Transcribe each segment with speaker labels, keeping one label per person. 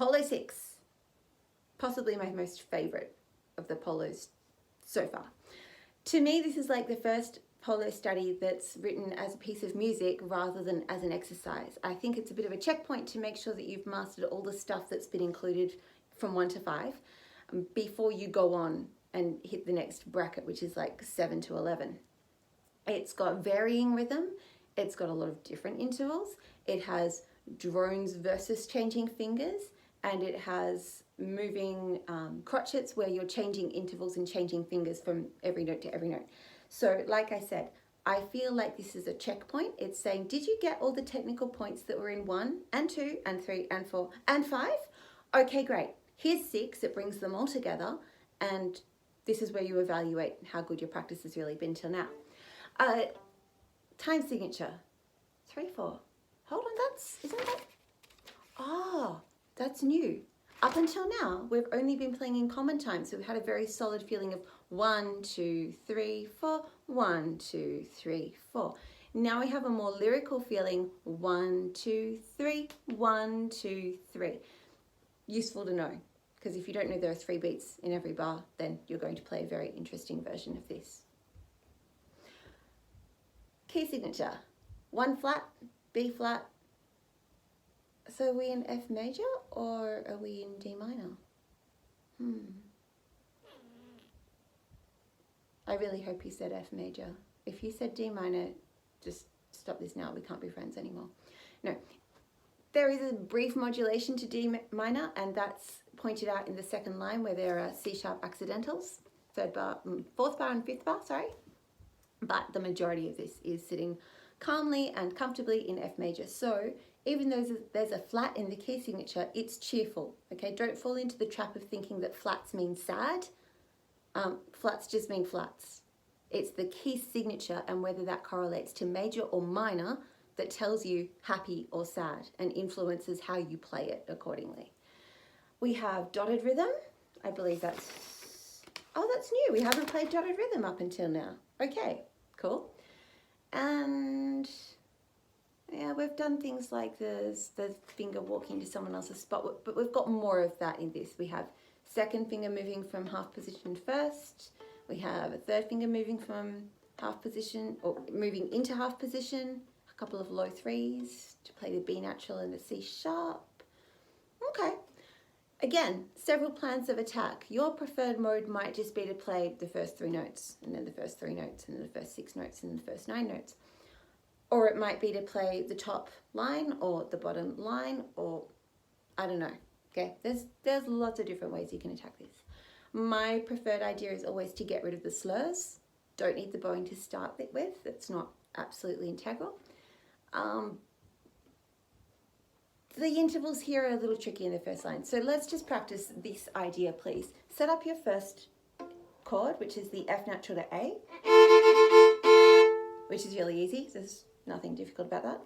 Speaker 1: Polo 6, possibly my most favorite of the polos so far. To me, this is like the first polo study that's written as a piece of music rather than as an exercise. I think it's a bit of a checkpoint to make sure that you've mastered all the stuff that's been included from 1 to 5 before you go on and hit the next bracket, which is like 7 to 11. It's got varying rhythm. It's got a lot of different intervals. It has drones versus changing fingers, and it has moving crotchets where you're changing intervals and changing fingers from every note to every note. So like I said, I feel like this is a checkpoint. It's saying, did you get all the technical points that were in 1 and 2 and 3 and 4 and 5? Okay, great. Here's 6. It brings them all together, and this is where you evaluate how good your practice has really been till now. Time signature, 3/4. Hold on, isn't that? Oh, that's new. Up until now, we've only been playing in common time, so we've had a very solid feeling of 1, 2, 3, 4, 1, 2, 3, 4. Now we have a more lyrical feeling, 1, 2, 3, 1, 2, 3. Useful to know, because if you don't know there are 3 beats in every bar, then you're going to play a very interesting version of this. Key signature, 1 flat, B flat. So are we in F major or are we in D minor? I really hope you said F major. If you said D minor, just stop this now. We can't be friends anymore. No, there is a brief modulation to D minor, and that's pointed out in the second line where there are C sharp accidentals, 4th bar and 5th bar, sorry. But the majority of this is sitting calmly and comfortably in F major. So even though there's a flat in the key signature, it's cheerful, okay? Don't fall into the trap of thinking that flats mean sad. Flats just mean flats. It's the key signature and whether that correlates to major or minor that tells you happy or sad and influences how you play it accordingly. We have dotted rhythm. I believe that's new. We haven't played dotted rhythm up until now. Okay, cool. And yeah, we've done things like the finger walking to someone else's spot, but we've got more of that in this. We have second finger moving from half position first. We have a third finger moving from half position, or moving into half position. A couple of low 3s to play the B natural and the C sharp. Okay. Again, several plans of attack. Your preferred mode might just be to play the first 3 notes, and then the first 3 notes, and then the first 6 notes, and then the first 9 notes. Or it might be to play the top line or the bottom line, or I don't know. Okay, there's lots of different ways you can attack this. My preferred idea is always to get rid of the slurs. Don't need the bowing to start with. It's not absolutely integral. The intervals here are a little tricky in the first line. So let's just practice this idea, please. Set up your first chord, which is the F natural to A, which is really easy. There's nothing difficult about that.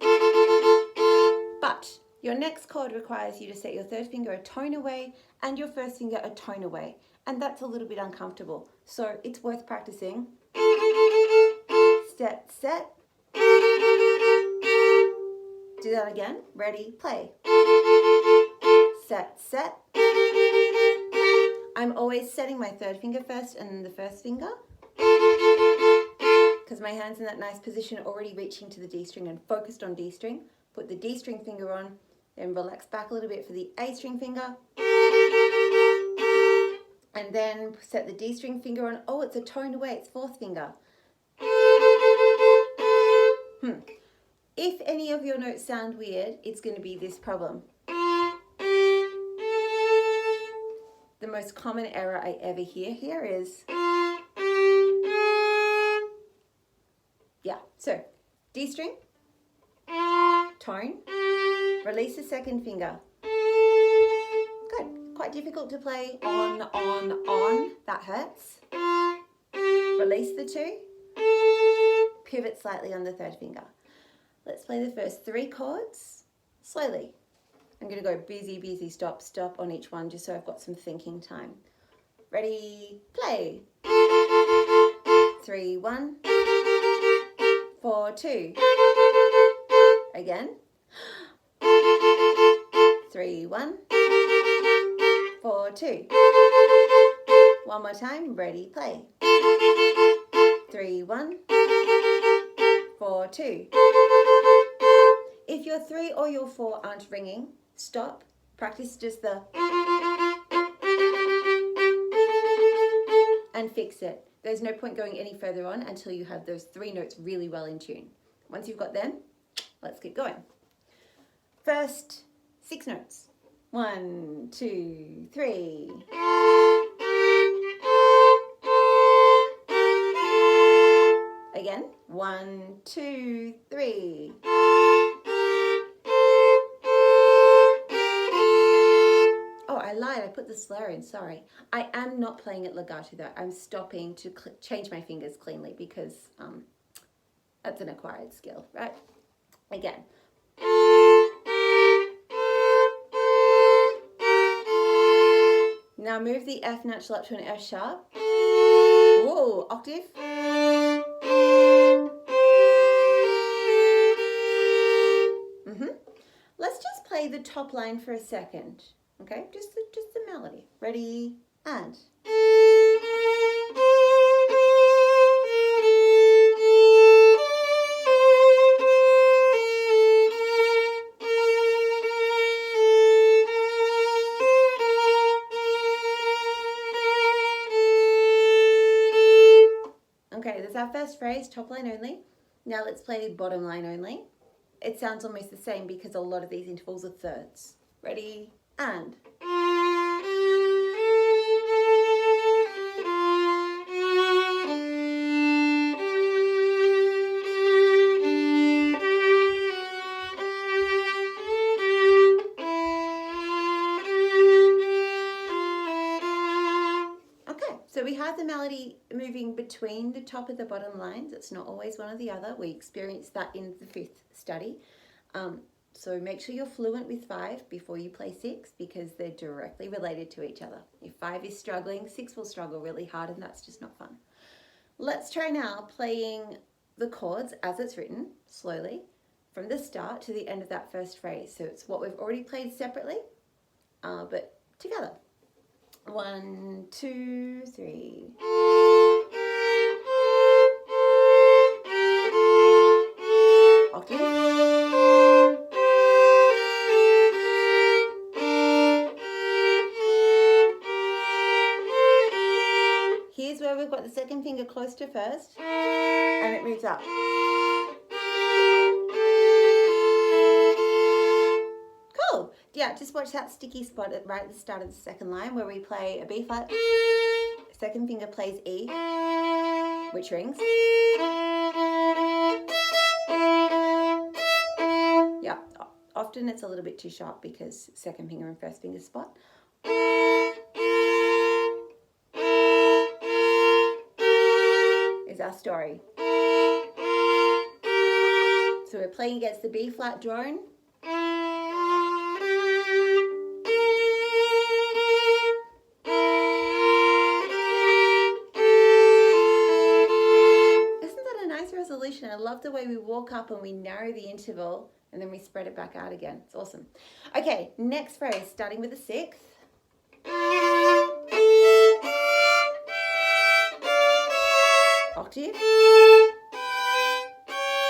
Speaker 1: But your next chord requires you to set your third finger a tone away and your first finger a tone away. And that's a little bit uncomfortable. So it's worth practicing. Set, set. Do that again. Ready, play. Set, set. I'm always setting my third finger first and then the first finger, because my hand's in that nice position, already reaching to the D string and focused on D string. Put the D string finger on, then relax back a little bit for the A string finger. And then set the D string finger on. Oh, it's a tone away, it's 4th finger. If any of your notes sound weird, it's going to be this problem. The most common error I ever hear here is, yeah, so D string, tone, release the second finger. Good, quite difficult to play on, that hurts. Release the 2, pivot slightly on the third finger. Let's play the first 3 chords slowly. I'm going to go busy, busy, stop, stop on each one just so I've got some thinking time. Ready, play. 3, 1, 4, 2. Again. 3, 1, 4, 2. One more time, ready, play. 3, 1, 4, 2. If your 3 or your 4 aren't ringing, stop. Practice just the and fix it. There's no point going any further on until you have those 3 notes really well in tune. Once you've got them, let's get going. First 6 notes. 1, 2, 3. Again. 1, 2, 3. Oh, I lied. I put the slur in. Sorry. I am not playing it legato though. I'm stopping to change my fingers cleanly because that's an acquired skill, right? Again. Now move the F natural up to an F sharp. Whoa, octave. Let's just play the top line for a second. Okay, just the melody. Ready, and. Okay, that's our first phrase, top line only. Now let's play bottom line only. It sounds almost the same because a lot of these intervals are thirds. Ready, and. So we have the melody moving between the top of the bottom lines. It's not always one or the other. We experienced that in the 5th study. So make sure you're fluent with 5 before you play 6 because they're directly related to each other. If 5 is struggling, 6 will struggle really hard and that's just not fun. Let's try now playing the chords as it's written, slowly, from the start to the end of that first phrase. So it's what we've already played separately, but together. 1, 2, 3. Octave. Here's where we've got the second finger close to first, and it moves up. Cool. Yeah, just watch that sticky spot right at the start of the second line where we play a B flat, second finger plays E, which rings. Yeah, often it's a little bit too sharp because second finger and first finger spot. Is our story. So we're playing against the B flat drone. I love the way we walk up and we narrow the interval and then we spread it back out again. It's awesome. Okay, next phrase, starting with the 6th. Octave.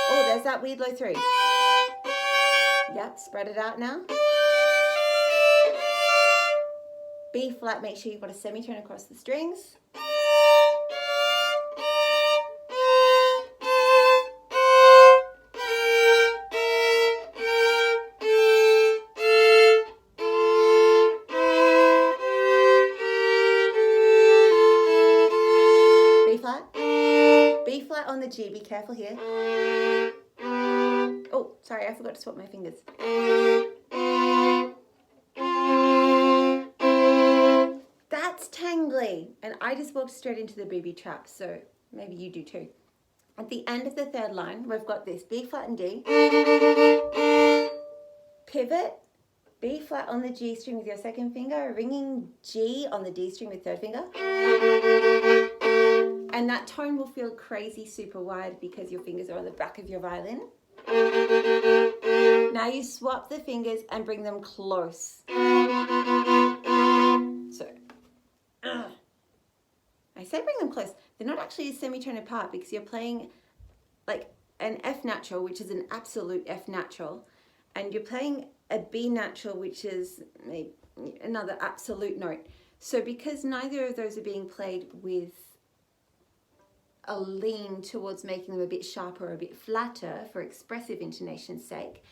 Speaker 1: Oh, there's that weird low 3. Yep, spread it out now. B flat, make sure you've got a semitone across the strings. On the G, be careful here. Oh, sorry, I forgot to swap my fingers. That's tangly. And I just walked straight into the booby trap, so maybe you do too. At the end of the 3rd line, we've got this B flat and D. Pivot, B flat on the G string with your 2nd finger, ringing G on the D string with 3rd finger. And that tone will feel crazy super wide because your fingers are on the back of your violin. Now you swap the fingers and bring them close. say bring them close, they're not actually a semitone apart because you're playing like an F natural, which is an absolute F natural, and you're playing a B natural, which is another absolute note. So because neither of those are being played with a lean towards making them a bit sharper or a bit flatter for expressive intonation's sake,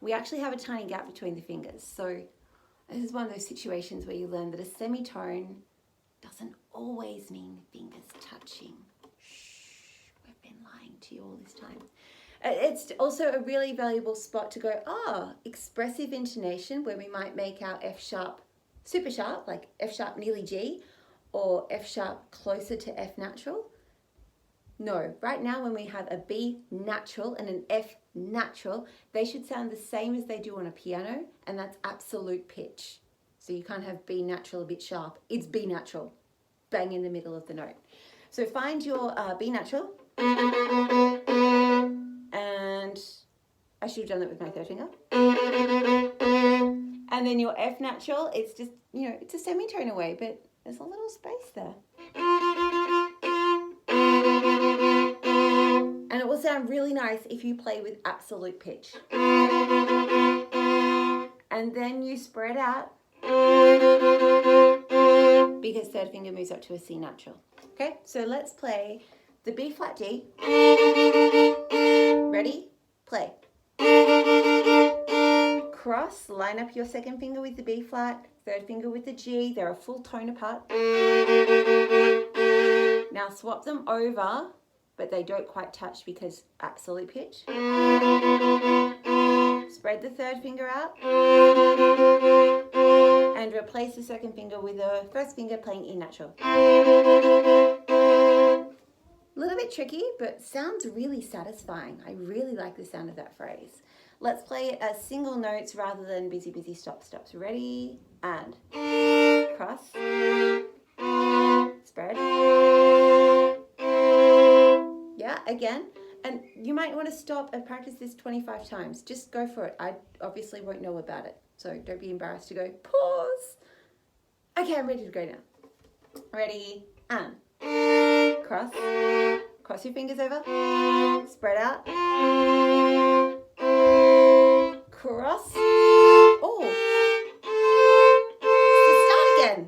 Speaker 1: we actually have a tiny gap between the fingers. So this is one of those situations where you learn that a semitone doesn't always mean fingers touching. Shh, we've been lying to you all this time. It's also a really valuable spot to go, expressive intonation, where we might make our F sharp super sharp, like F sharp nearly G, or F sharp closer to F natural. No, right now when we have a B natural and an F natural, they should sound the same as they do on a piano, and that's absolute pitch. So you can't have B natural a bit sharp. It's B natural, bang in the middle of the note. So find your B natural, and I should have done that with my third finger. And then your F natural, it's just, it's a semitone away, but there's a little space there. And it will sound really nice if you play with absolute pitch. And then you spread out, because third finger moves up to a C natural. Okay, so let's play the B flat D. Ready? Play. Cross, line up your second finger with the B flat, third finger with the G. They're a full tone apart. Now swap them over, but they don't quite touch because absolute pitch. Spread the third finger out and replace the second finger with the first finger playing E natural. A little bit tricky, but sounds really satisfying. I really like the sound of that phrase. Let's play it as single notes rather than busy, busy, stop, stops. Ready? And cross, spread. Yeah, again. And you might want to stop and practice this 25 times. Just go for it. I obviously won't know about it, so don't be embarrassed to go, pause. Okay, I'm ready to go now. Ready? And cross. Cross your fingers over. Spread out. Cross. Oh. The start again.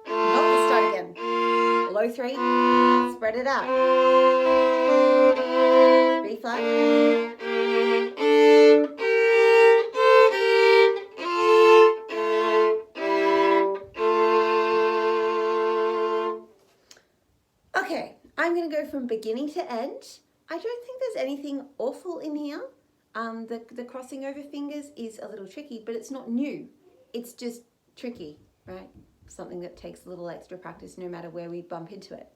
Speaker 1: Not the start again. Low three. Spread it out. B flat. Okay, I'm going to go from beginning to end. I don't think there's anything awful in here. The crossing over fingers is a little tricky, but it's not new. It's just tricky, right? Something that takes a little extra practice no matter where we bump into it.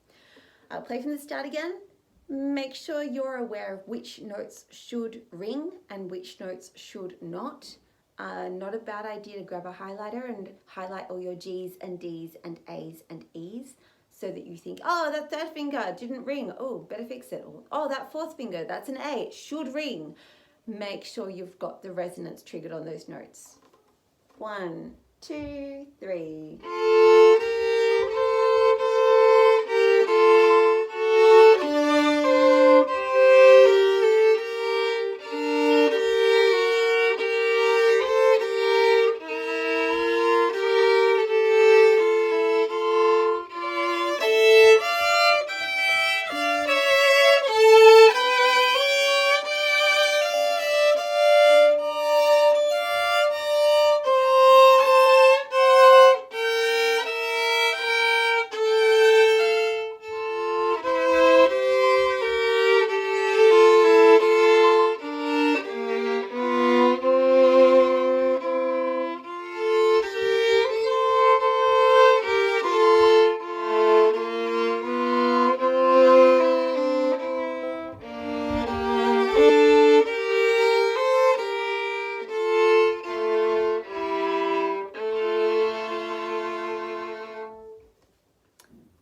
Speaker 1: I'll play from the start again. Make sure you're aware of which notes should ring and which notes should not. Not a bad idea to grab a highlighter and highlight all your G's and D's and A's and E's, so that you think, oh, that third finger didn't ring. Oh, better fix it. Or, oh, that fourth finger, that's an A, it should ring. Make sure you've got the resonance triggered on those notes. 1, 2, 3.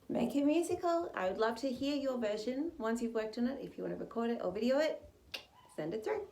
Speaker 1: Make it musical. I would love to hear your version once you've worked on it. If you want to record it or video it, send it through.